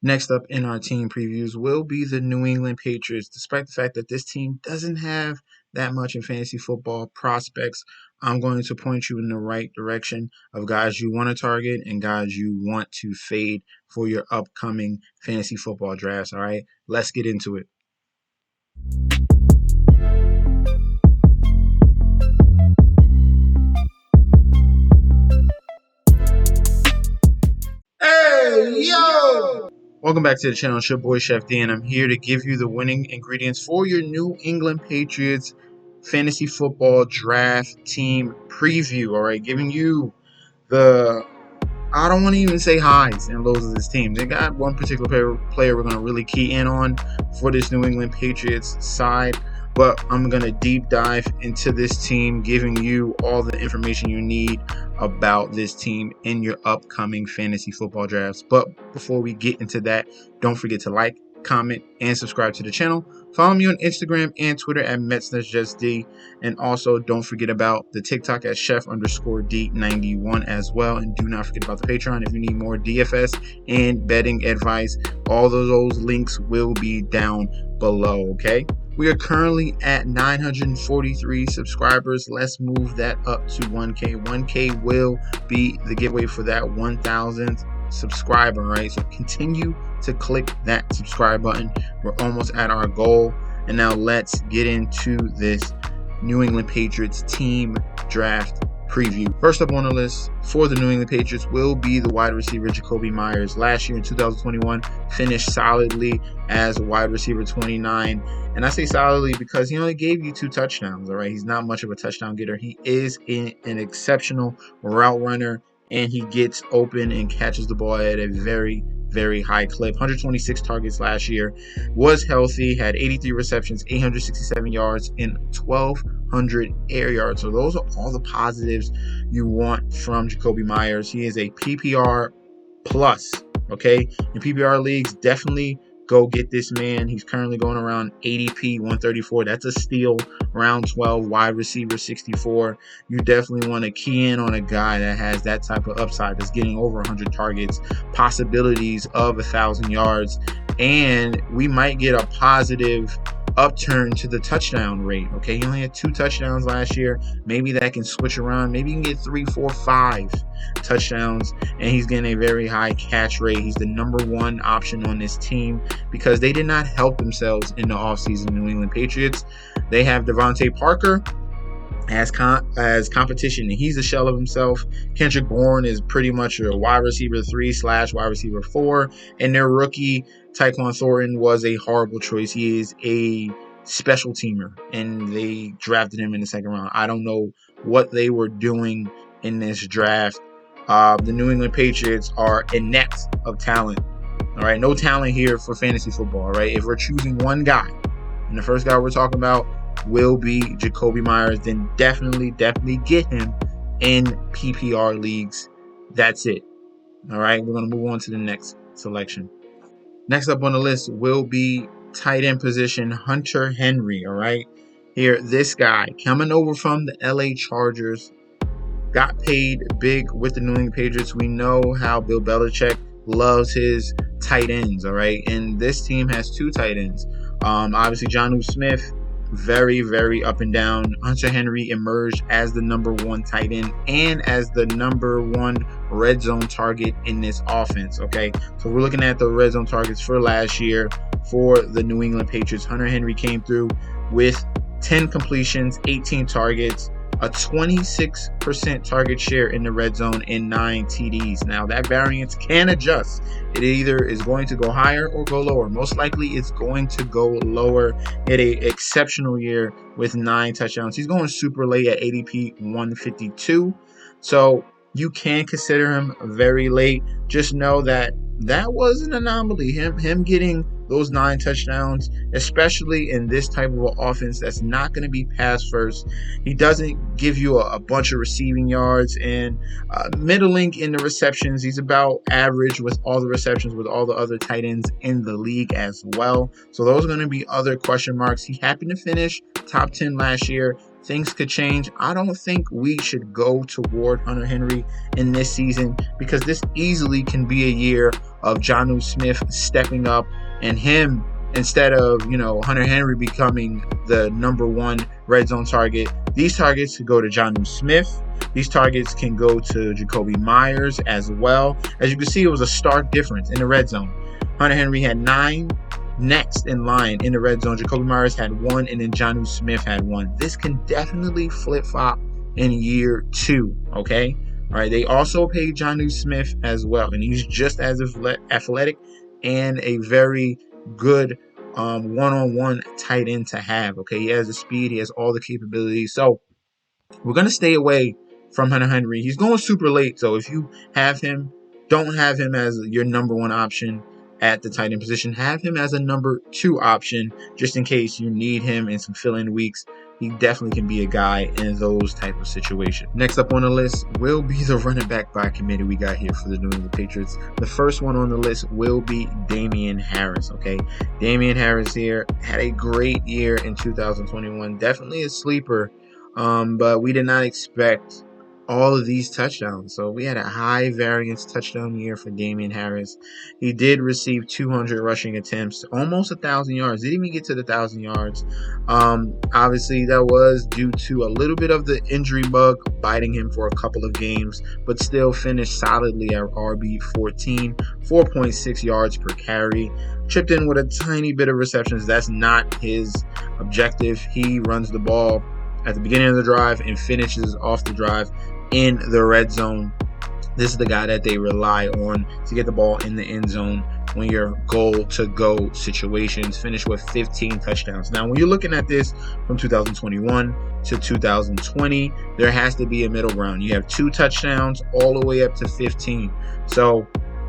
Next up in our team previews will be the New England Patriots. Despite the fact that this team doesn't have that much in fantasy football prospects, I'm going to point you in the right direction of guys you want to target and guys you want to fade for your upcoming fantasy football drafts. All right, let's get into it. Hey, yo! Welcome back to the channel. It's your boy Chef D, and I'm here to give you the winning ingredients for your New England Patriots fantasy football draft team preview. All right, giving you the, I don't want to even say highs and lows of this team. They got one particular player we're going to really key in on for this New England Patriots side, but I'm going to deep dive into this team, giving you all the information you need about this team in your upcoming fantasy football drafts. But before we get into that, don't forget to like, comment, and subscribe to the channel. Follow me on Instagram and Twitter at MetsNetsJustD. And also don't forget about the TikTok at Chef_D91 as well. And do not forget about the Patreon if you need more DFS and betting advice. All of those links will be down below, okay? We are currently at 943 subscribers. Let's move that up to 1K. 1K will be the giveaway for that 1,000th subscriber, right? So continue to click that subscribe button. We're almost at our goal. And now let's get into this New England Patriots team draft preview. First up on the list for the New England Patriots will be the wide receiver Jakobi Meyers. Last year in 2021, finished solidly as a wide receiver 29. And I say solidly because he only gave you 2 touchdowns, all right? He's not much of a touchdown getter. He is an exceptional route runner, and he gets open and catches the ball at a very, very high clip. 126 targets last year, was healthy, had 83 receptions, 867 yards, and 1,200 air yards. So those are all the positives you want from Jakobi Meyers. He is a PPR plus, okay? In PPR leagues, definitely go get this man. He's currently going around ADP 134. That's a steal. Round 12, wide receiver 64. You definitely want to key in on a guy that has that type of upside, that's getting over 100 targets, possibilities of 1,000 yards, and we might get a positive upturn to the touchdown rate. Okay, he only had 2 touchdowns last year. Maybe that can switch around. Maybe you can get 3, 4, 5 touchdowns, and he's getting a very high catch rate. He's the number 1 option on this team because they did not help themselves in the offseason. New England Patriots, they have Devontae Parker as competition, and he's a shell of himself. Kendrick Bourne is pretty much a wide receiver 3/wide receiver 4, and their rookie Tyquan Thornton was a horrible choice. He is a special teamer, and they drafted him in the 2nd round. I don't know what they were doing in this draft. The New England Patriots are inept of talent. All right, no talent here for fantasy football. All right, if we're choosing one guy, and the first guy we're talking about will be Jakobi Meyers, then definitely get him in PPR leagues. That's it. All right, we're going to move on to the next selection. Next up on the list will be tight end position, Hunter Henry. All right, here, this guy coming over from the LA Chargers, got paid big with the New England Patriots. We know how Bill Belichick loves his tight ends, all right? And this team has 2 tight ends. Obviously, Jonnu Smith, very, very up and down. Hunter Henry emerged as the number 1 tight end and as the number 1 red zone target in this offense, okay? So we're looking at the red zone targets for last year for the New England Patriots. Hunter Henry came through with 10 completions, 18 targets, a 26% target share in the red zone, and 9 TDs. Now that variance can adjust. It either is going to go higher or go lower. Most likely it's going to go lower. At an exceptional year with 9 touchdowns. He's going super late at ADP 152. So you can consider him very late. Just know that that was an anomaly. Him getting those 9 touchdowns, especially in this type of an offense that's not going to be pass first. He doesn't give you a bunch of receiving yards, and middling in the receptions. He's about average with all the receptions with all the other tight ends in the league as well. So those are going to be other question marks. He happened to finish top 10 last year things could change. I don't think we should go toward Hunter Henry in this season, because this easily can be a year of Jonnu Smith stepping up, and him, instead of, Hunter Henry becoming the #1 red zone target, these targets could go to Jonnu Smith. These targets can go to Jacoby Myers as well. As you can see, it was a stark difference in the red zone. Hunter Henry had 9 next in line in the red zone. Jacoby Myers had 1, and then Jonnu Smith had 1. This can definitely flip-flop in year 2, okay? All right, they also paid Jonnu Smith as well, and he's just as athletic and a very good one-on-one tight end to have, okay? He has the speed, he has all the capabilities. So we're going to stay away from Hunter Henry. He's going super late, so if you have him, don't have him as your #1 option at the tight end position. Have him as a #2 option, just in case you need him in some fill-in weeks. He definitely can be a guy in those type of situations. Next up on the list will be the running back by committee we got here for the New England Patriots. The first one on the list will be Damien Harris, okay? Damien Harris here had a great year in 2021. Definitely a sleeper, but we did not expect all of these touchdowns. So we had a high variance touchdown year for Damien Harris. He did receive 200 rushing attempts, almost 1,000 yards. Didn't even get to the 1,000 yards. Obviously, that was due to a little bit of the injury bug biting him for a couple of games, but still finished solidly at RB14, 4.6 yards per carry. Chipped in with a tiny bit of receptions. That's not his objective. He runs the ball at the beginning of the drive and finishes off the drive in the red zone. This is the guy that they rely on to get the ball in the end zone when you're goal-to-go situations. Finished with 15 touchdowns. Now, when you're looking at this from 2021 to 2020, there has to be a middle ground. You have 2 touchdowns all the way up to 15. So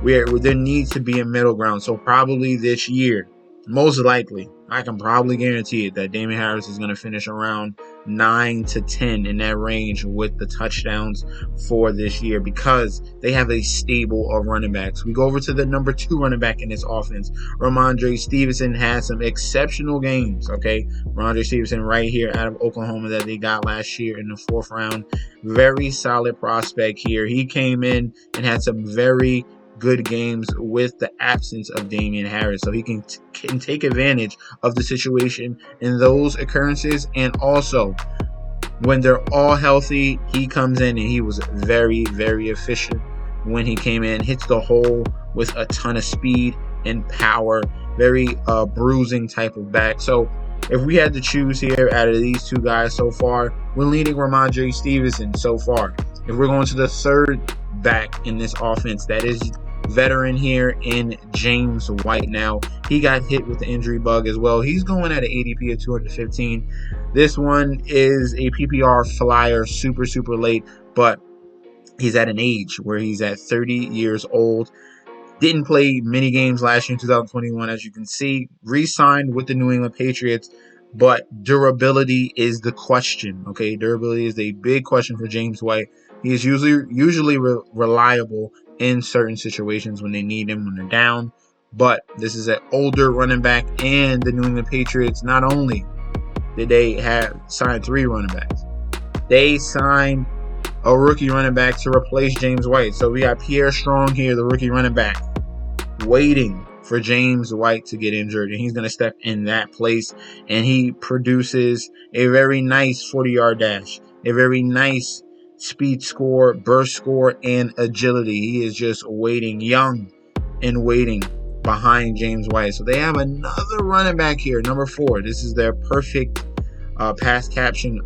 there needs to be a middle ground. So probably this year, most likely, I can probably guarantee it, that Damien Harris is going to finish around 9 to 10 in that range with the touchdowns for this year, because they have a stable of running backs. We go over to the #2 running back in this offense. Ramondre Stevenson had some exceptional games, okay? Ramondre Stevenson right here out of Oklahoma that they got last year in the 4th round. Very solid prospect here. He came in and had some very good games with the absence of Damien Harris, so he can take advantage of the situation in those occurrences. And also, when they're all healthy, he comes in and he was very, very efficient when he came in. Hits the hole with a ton of speed and power. Very bruising type of back. So if we had to choose here out of these 2 guys so far, we're leaning Ramondre Stevenson so far. If we're going to the 3rd back in this offense, that is veteran here in James White. Now, he got hit with the injury bug as well. He's going at an ADP of 215. This one is a PPR flyer, super, super late, but he's at an age where he's at 30 years old. Didn't play many games last year in 2021, as you can see. Re-signed with the New England Patriots, but durability is the question, okay? Durability is a big question for James White. He is usually reliable in certain situations when they need him, when they're down. But this is an older running back, and the New England Patriots, not only did they have signed 3 running backs, they signed a rookie running back to replace James White. So we got Pierre Strong here, the rookie running back, waiting for James White to get injured, and he's going to step in that place, and he produces a very nice 40-yard dash, a very nice speed score, burst score, and agility. He is just waiting, young and waiting behind James White. So they have another running back here, #4. This is their perfect pass catching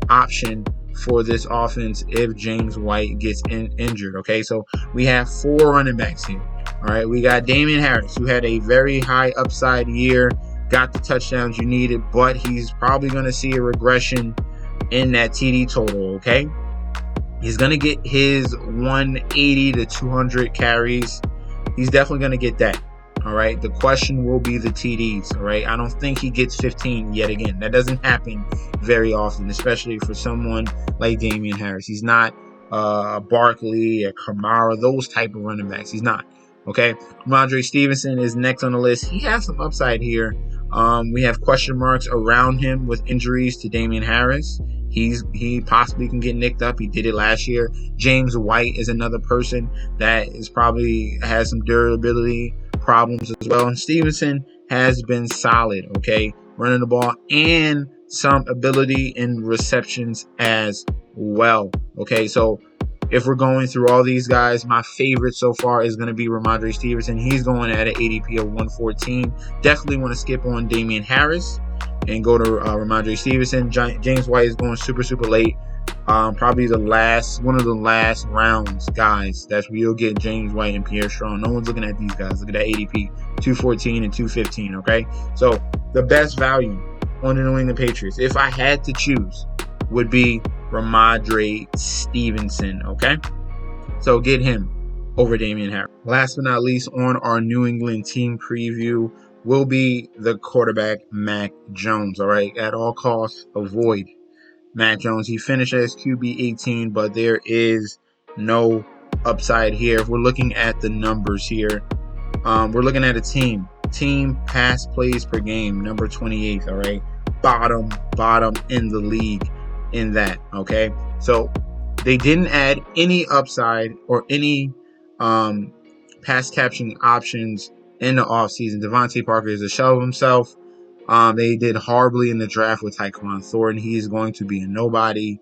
option for this offense if James White gets injured. Okay, so we have 4 running backs here. All right, we got Damien Harris, who had a very high upside year, got the touchdowns you needed, but he's probably going to see a regression in that TD total, okay? He's going to get his 180 to 200 carries. He's definitely going to get that, all right? The question will be the TDs, all right? I don't think he gets 15 yet again. That doesn't happen very often, especially for someone like Damien Harris. He's not Barkley or Kamara, those type of running backs. He's not, okay? Ramondre Stevenson is next on the list. He has some upside here. We have question marks around him with injuries to Damian Harris. He possibly can get nicked up. He did it last year. James White is another person that is probably has some durability problems as well. And Stevenson has been solid, okay, running the ball and some ability in receptions as well. Okay, so if we're going through all these guys, my favorite so far is going to be Ramondre Stevenson. He's going at an ADP of 114. Definitely want to skip on Damian Harris and go to Ramondre Stevenson. James White is going super late. Probably one of the last rounds, guys. That's where you'll get James White and Pierre Strong. No one's looking at these guys. Look at that ADP, 214 and 215. Okay, so the best value on the New England Patriots, if I had to choose, would be Ramondre Stevenson. Okay, so get him over Damian Harris. Last but not least, on our New England team preview will be the quarterback Mac Jones. All right, at all costs, avoid Mac Jones. He finished as QB 18, but there is no upside here. If we're looking at the numbers here, we're looking at a team pass plays per game, number 28th. All right, bottom in the league in that. Okay, so they didn't add any upside or any pass catching options in the offseason. Devontae Parker is a shell of himself. They did horribly in the draft with Tyquan Thornton. He is going to be a nobody.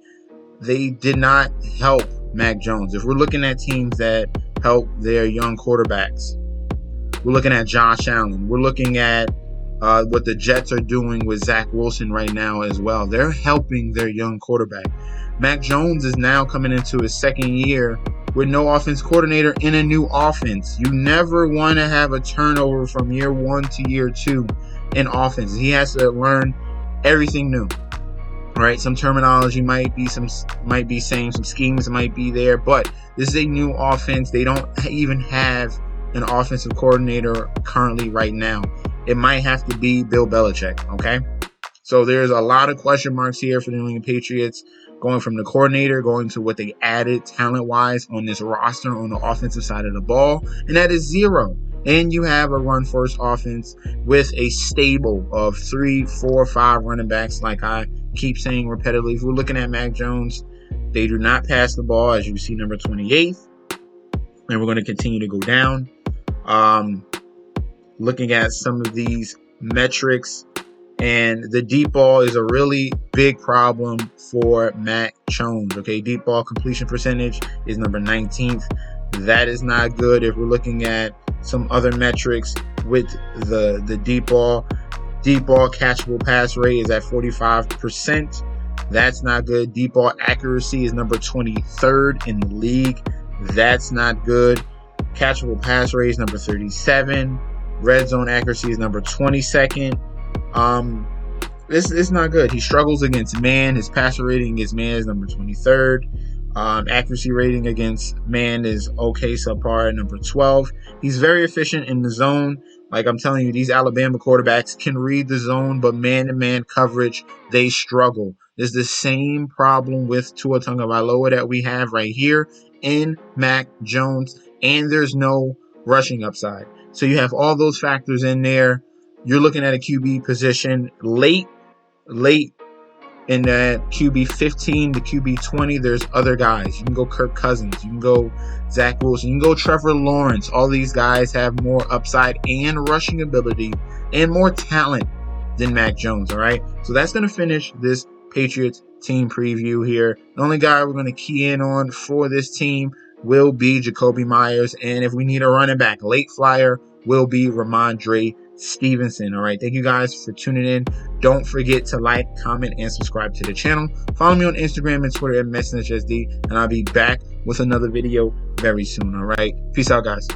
They did not help Mac Jones. If we're looking at teams that help their young quarterbacks, we're looking at Josh Allen. We're looking at what the Jets are doing with Zach Wilson right now as well. They're helping their young quarterback. Mac Jones is now coming into his second year with no offense coordinator in a new offense. You never want to have a turnover from year 1 to year 2 in offense. He has to learn everything new. All right, some terminology might be saying some schemes might be there, but this is a new offense. They don't even have an offensive coordinator currently right now. It might have to be Bill Belichick. Okay, so there's a lot of question marks here for the New England Patriots, going from the coordinator, going to what they added talent-wise on this roster on the offensive side of the ball, and that is zero. And you have a run-first offense with a stable of 3, 4, 5 running backs, like I keep saying repetitively. If we're looking at Mac Jones, they do not pass the ball, as you see, number 28th. And we're going to continue to go down. Looking at some of these metrics, and the deep ball is a really big problem for Mac Jones. Okay, deep ball completion percentage is number 19th. That is not good. If we're looking at some other metrics with the deep ball catchable pass rate is at 45%. That's not good. Deep ball accuracy is number 23rd in the league. That's not good. Catchable pass rate is number 37. Red zone accuracy is number 22nd. It's not good. He struggles against man. His passer rating against man is number 23rd. Accuracy rating against man is okay, subpar, number 12. He's very efficient in the zone. Like I'm telling you, these Alabama quarterbacks can read the zone, but man-to-man coverage, they struggle. There's the same problem with Tua Tagovailoa that we have right here in Mac Jones, and there's no rushing upside. So you have all those factors in there. You're looking at a QB position late in that QB 15 to QB 20, there's other guys. You can go Kirk Cousins. You can go Zach Wilson. You can go Trevor Lawrence. All these guys have more upside and rushing ability and more talent than Mac Jones, all right? So that's going to finish this Patriots team preview here. The only guy we're going to key in on for this team will be Jacoby Myers. And if we need a running back, late flyer will be Ramondre Stevenson. All right, thank you guys for tuning in. Don't forget to like, comment, and subscribe to the channel. Follow me on Instagram and Twitter at MessageSD, and I'll be back with another video very soon. All right, peace out, guys.